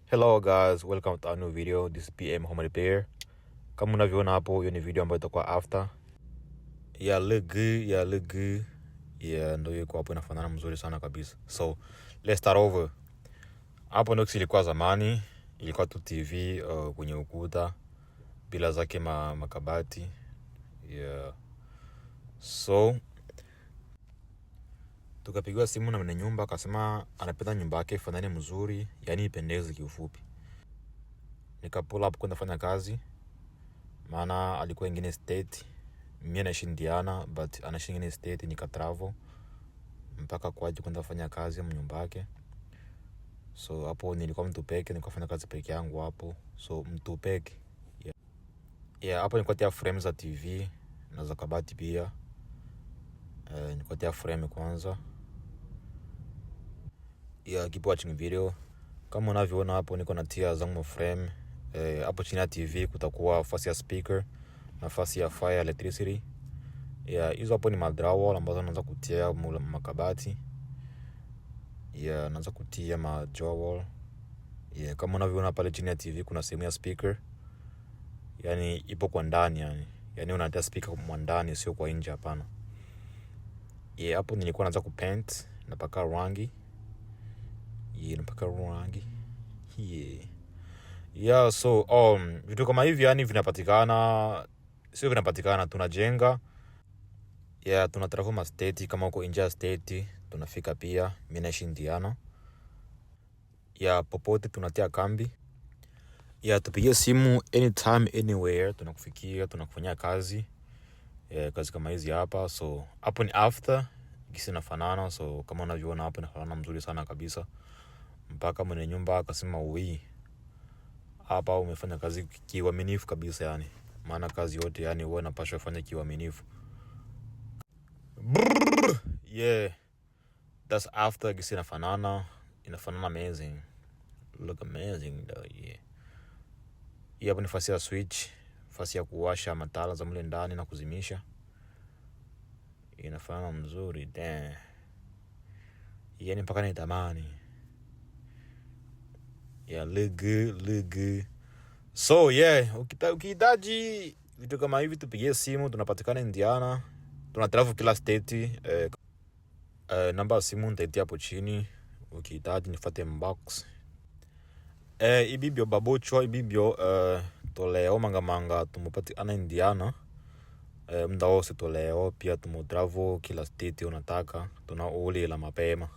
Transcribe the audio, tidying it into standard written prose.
Hello guys, welcome to a new video. This is PM Home Repair. Kama unavyoona hapo, hiyo ni video ambayo itakuwa after. Look good. Ndio yuko hapo, inafanana mzuri sana kabisa. So, let's start over. Hapo ndio ilikuwa zamani, ilikuwa tu TV kwenye ukuta bila zake makabati. So, tukapigiwa simu na mwenye nyumba akasema anapenda nyumba yake ifanane mzuri, yani ipendeze kiufupi. Nikapull up kwenda fanya kazi. Maana alikuwa ingine state, mimi naishi Indiana but anaishi ingine state. Nikatravel mpaka kwaje kwenda fanya kazi nyumba yake. So hapo nilikuwa mtu peke, nilikuwa fanya kazi peke yangu hapo. So mtu peke. Hapo nilikuwa tia frame za TV na za kabati pia. Nilikuwa tia frame kwanza. Keep watching video. Kama unavyoona hapo niko natia zangu frame. Hapo chini ya TV kutakuwa nafasi ya speaker, nafasi ya fire electricity. Hizo hapo ni drywall ambazo naanza kutia makabati. Naanza kutia drywall. Kama unavyoona pale chini ya TV kuna sehemu ya speaker. Yani ipo kwa ndani yani unatia speaker kwa ndani, sio kwa nje, hapana. Hapo nilikuwa naanza kupaint, napaka rangi. Napaka rangi. So vitu kama hivi yani vinapatikana, sio vinapatikana, tunajenga. Tunatravel state, kama uko nje ya state tunafika pia. Mimi naishi Indiana. Popote tunatia kambi. Tupigie simu anytime anywhere, tunakufikia, tunakufanyia kazi. Kazi kama hizi hapa. So hapo ni after gisi nafanana. So kama unavyoona hapo inafanana mzuri sana kabisa. Mpaka mwenye nyumba akasema hapa umefanya kazi kiuaminifu kabisa yani. Maana kazi yote yani wewe unapaswa kufanya kiuaminifu. That's after gisi inafanana amazing. Look amazing though. Hapo ni nafasi ya switch, nafasi ya kuwasha matala za mle ndani na kuzimisha. Inafanana mzuri yani mpaka nitamani. Look good. So ukihitaji vitu kama hivi tupigie simu, tunapatikana Indiana. Tunatravel kila state. Namba ya simu nitaitia hapo chini. Ukihitaji nifuate inbox. Ibibyo babocho, ibibyo toleo mangamanga tumupati Indiana. Mda wose toleo pia tumutravel kila state unataka. Tunauli la mapema.